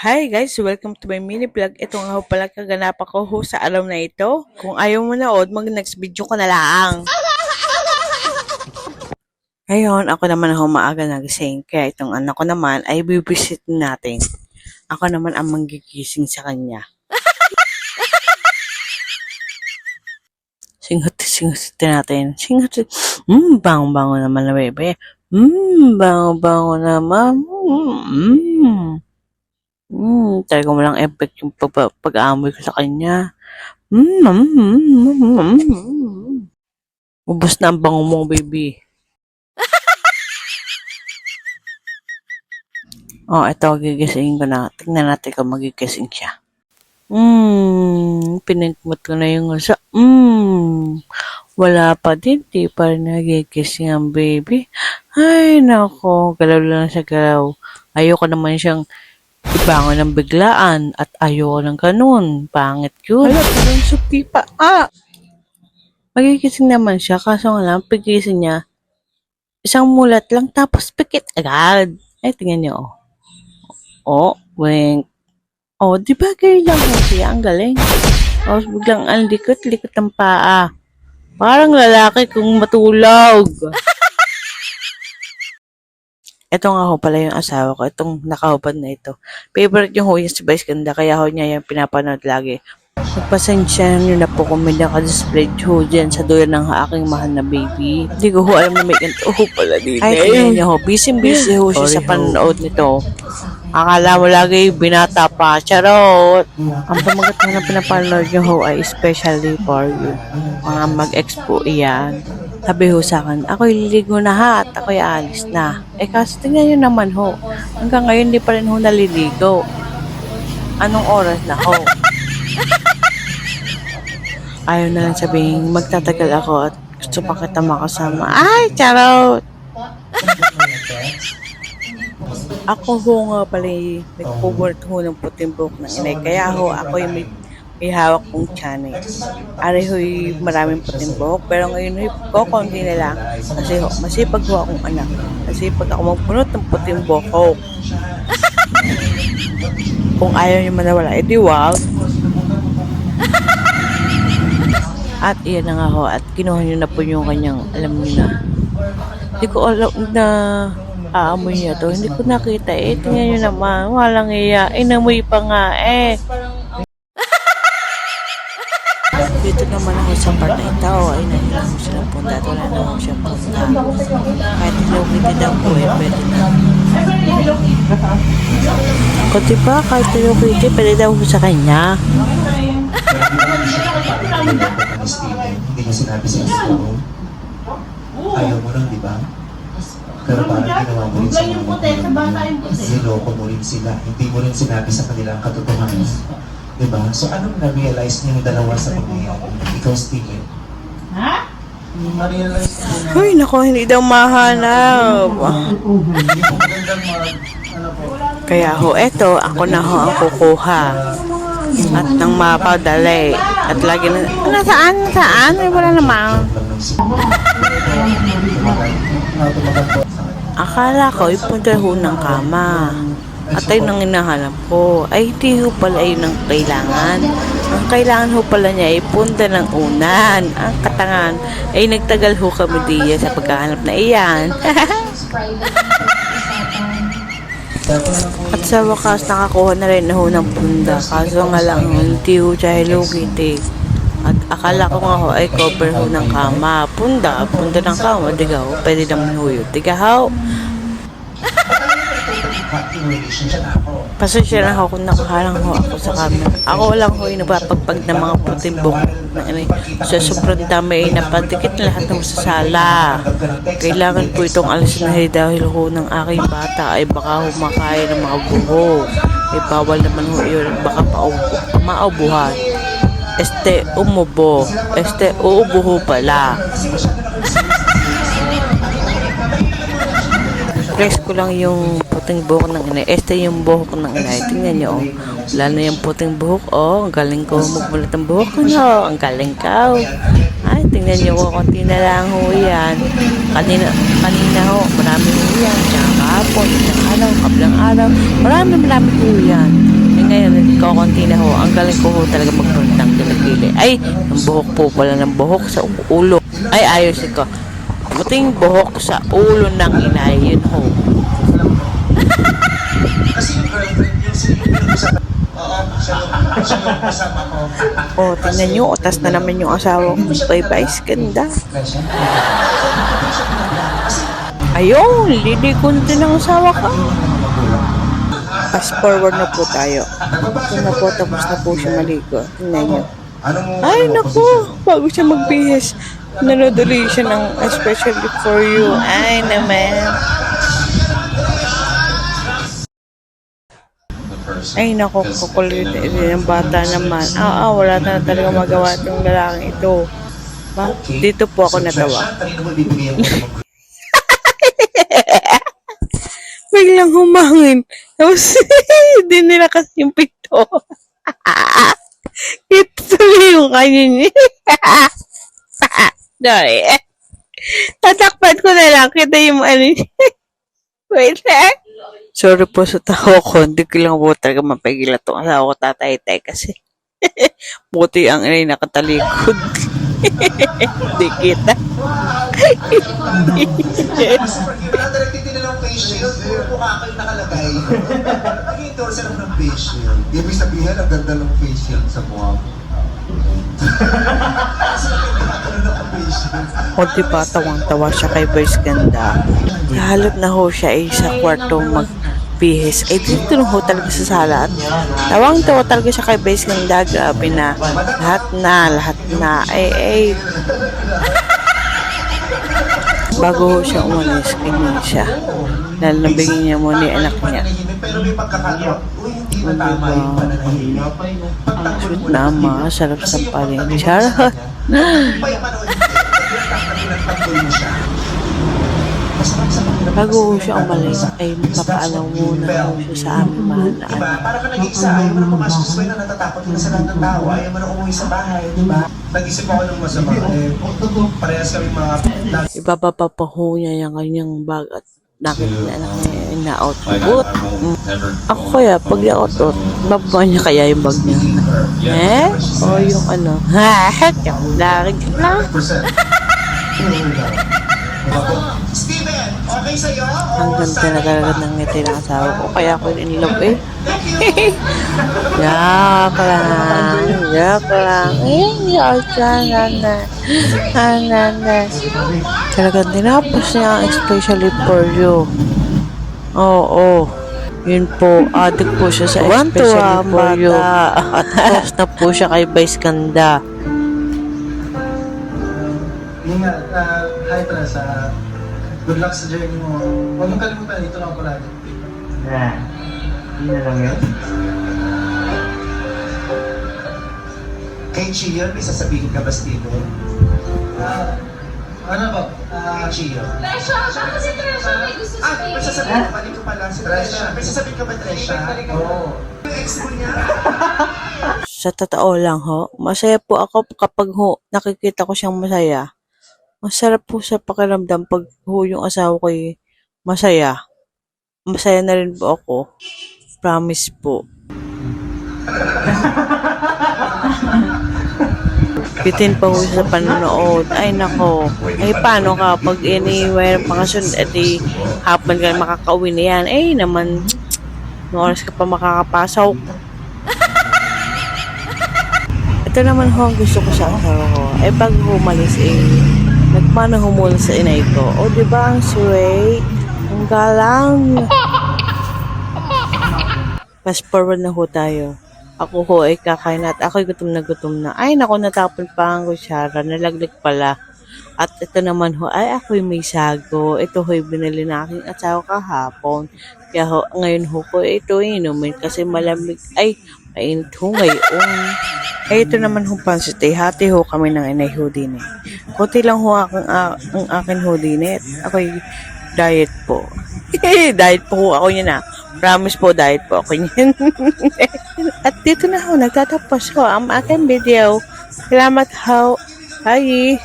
Hi guys! Welcome to my mini vlog. Ito nga ho pala kaganapan ko ho sa araw na ito. Kung ayaw mo na mag next video ko na lang. Ngayon, ako naman ho maaga nagising. Kaya itong anak ko naman ay bibisit natin. Ako naman ang manggigising sa kanya. Singhut natin. Singhut. Bango-bango naman na bebe. Bango-bango naman. Talagang walang effect yung pag-aamoy ko sa kanya. Ubus na ang bango mo, baby. Ito, gigisingin ko na. Tingnan natin kung magigising siya. Pinagmut ko na yung usa. Wala pa din. Di pa rin nagigising ang baby. Ay, nako. Galaw lang sa galaw. Ayoko naman siyang ibangon ng biglaan at ayoko ng ganun. Pangit yun. Hala, parang supi pa. Magigising naman siya. Kaso nga lang, pigising niya. Isang mulat lang tapos pikit agad. Ay, tingnan niyo. Wink. Di ba gaya lang ho siya? Ang galing. Biglang ang likot ng paa. Parang lalaki kung matulog. Ito nga ho pala yung asawa ko. Itong nakahubad na ito. Favorite yung ho yung si Vice Ganda. Kaya ho niya yung pinapanood lagi. Magpasensya nyo na po kung may naka-display ho dyan sa dulo ng aking mahal na baby. Hindi ko ho alam na may ganito ho pala dito. Ay, tingnan nyo ho. Busy ho siya sa panonood nito. Akala mo lagi binata pa. Charot! Ang pamagat mo na pinapanood nyo ho ay especially for you. Mga mag-expo iyan. Sabi ho sa akin, ako'y liligo na ha at ako'y alis na. Kasi tingnan nyo naman ho. Hanggang ngayon di pa rin ho naliligo. Anong oras na ho? Ayaw na lang sabihin, magtatagal ako at gusto pa kita makasama. Ay, charot! Ako ho nga pala nag-forward ho ng puting buhok ng inay. Kaya ho ako yung may hawak kong channel. Ari ho'y maraming puting buhok. Pero ngayon ho'y konti na lang. Kasi ho, masipag ho akong anak. Masipag ako magpunot ng puting buhok. Kung ayaw niyo manawala, edi wag. At iyan na nga ho. At kinuha niyo na po yung kanyang, alam niyo na. Hindi ko alam na aamoy niya to. Hindi ko nakita tingnan nyo naman. Walang iya. Inamoy pa nga Dito naman ako sa part na ito. Ay, nahilang ko silang punta. At wala na ako siyang punta. Kahit ilokiti daw po pwede na. Kung diba, kahit ilokiti, pwede daw po sa kanya. Hindi mo sinabi sa iyo. Ayaw mo lang, di ba? Pero parang ginawa mo rin sa mga niloko mo rin sila. Hindi mo rin sinabi sa kanilang katotohanan. Diba? So anong na-realize niyo yung dalawa sa pangyayari? Ikaw, Steven. Ha? Ma-realize niyo. Uy, nako, hindi daw mahanap. Kaya ho, eto, ako na ho ang kukuha. At nang mapadali. At lagi na, saan? Ay, wala naman. Akala ko, ipunta ho ng kama. At ayun ang hinahanap ko. Ay, hindi ho pala yun ang kailangan. Ang kailangan ho pala niya ay punta ng unan. Ang katangan ay nagtagal ho kami diya sa paghahanap na iyan. At sa wakas, nakakuha na rin ho ng punda. Kaso nga lang, hindi ho siya Hello Kitty. At akala ko nga ho ay cover ho ng kama. Punda ng kama. Diga ho, pwede naman ho yun. Diga ho. Pasensya na ho kung nakaharang ho ako sa camera. Ako lang ho yung nagpapagpag ng mga puting buhok. Sa sobrang dami ay napadikit lahat ng sa sala. Kailangan po itong alisin na dahil ho ng aking bata ay baka humakain ng mga buhok. Ay bawal naman ho yun. Baka maubuhan. Umubo. Uubo ho pala. Press ko lang yung puting buhok ng inay. Yung buhok ng inay. Tingnan nyo, wala na yung puting buhok. Ang galing ko magmulat ng buhok ko, no? Ang galing ka, Ay, tingnan nyo, konti na lang ho yan. Kanina ho, marami ho yan. Tsaka kahapon, tsaka araw, kablang araw. Marami ho yan. ho, konti na ho. Ang galing ko ho talaga magpunod ng kilikili. Ay, ang buhok po pala ng buhok sa ulo. Ay, ayusin ko. Buting buhok sa ulo ng inay. Yun ho. Kasi yung girlfriend yung sinusapan. Oo, siya yung kasama ko. Oh, tingnan nyo. Utas na naman yung asawa ko. Bye-bye, ganda. Ayun, lilikon din ang asawa ko. Fast forward na po tayo. Ito na po, tapos na po siya maligo. Tingnan nyo. Ay, naku, bago siya magbihis. Nanoduli siya ng especially for you. Ay, naman. Ay, naku, kukulit din ang bata naman. Wala na talaga magawa itong lalaking ito. Ba? Dito po ako natawa. Biglang humangin. Tapos, hindi nila kasi yung pito. Ito tuloy yung kanya niya. Sorry. Tatakpan ko na lang. Kita yung ano niya. Wait lang. Sorry po sa tao ko. Hindi ko lang po talaga mapagila itong asawa ko tatay-tay kasi. Buti ang inay nakatalikod. Hindi kita. Wala talagang titinan ng face shield. Puro mukha kayo nakalagay. Nag-endorse lang ng face shield. Ibig sabihin, ang ganda ng face shield sa mukha mo. O diba, tawang-tawa siya kay Boys Ganda. Nahalap na ho siya sa kwarto magbihis. Dito na ho talaga sa sala. At tawang-tawa talaga siya kay Boys Ganda. Grabe na. Lahat na. Bago ho siya umalis, ganyan siya. Lalambingin niya muna yung anak niya. Pero may pagkakataon, hindi na tama yung pananahimik. Sweet na sarap sa paling. Charot. Bago ho siya umalis, ay magpapaalam muna ho siya sa aming mahal na anak. Para ka nag-iisa, ayaw mo na pumasok sa na natatakot ka na sa lahat ng tao, ayaw mo na umuwi sa bahay, di ba? Nag-isip ako ng masama, parehas kami mga... Ibababa pa ho niya yung kanyang bag at nakita na anak niya na-out-out. Ako kaya, pag na-out-out, bababa niya kaya yung bag niya. O yung ano, yung lakig lang. Steven, okay sa'yo? Ang ganda na talaga ng ngiti ng asawa ko. Kaya ako in love Yak lang. Talagang tinapos niya especially for you. Oo. Yun po, adik po siya sa especially for you. At tapos na po siya kay Vice Ganda. Hi Tras, good luck sa journey mo. Huwag mong kalimutan, dito lang ako lagi. Hindi na lang yun. Kay Chion, may sasabihin ka ba, Steven? Ano ba? Chion. Tresha! Siya kasi Tresha may gusto sabihin. May sasabihin ka ba? Dito pala si Tresha. May sasabihin ka ba, Tresha? Oo. Yung ex mo niya? Sa totoo lang ho, masaya po ako kapag ho, nakikita ko siyang masaya. Masarap po sa pakiramdam pag ho yung asawa ko masaya. Masaya na rin po ako. Promise po. Bitin pa ho sa panonood. Ay nako. Ay paano ka pag anywhere pangasunod at hapon ka makakauwi na yan. Ay naman, no oras ka pa makakapasaw. Ito naman ho ang gusto ko sa asawa ko. Pag humalis nagmana humula sa inay ko. O diba ang sweet? Ang galang. Fast forward na ho tayo. Ako ho ay kakain at ako'y gutom na gutom na. Ay naku, natapon pa ang kutsara. Nalaglag pala. At ito naman ho ay ako'y may sago. Ito ho'y binili na aking asawa kahapon. Kaya ho, ngayon ho ko ito inumin kasi malamig. Ay, mainit ho ngayon. Ito naman ho pansit. Hati ho kami ng inay ho din Kunti lang ho ang akin ho din Ako'y diet po. Diet po ho ako niya na. Promise po, diet po ako niyan. At dito na ho, nagtatapos ho ang aking video. Salamat ho. Bye!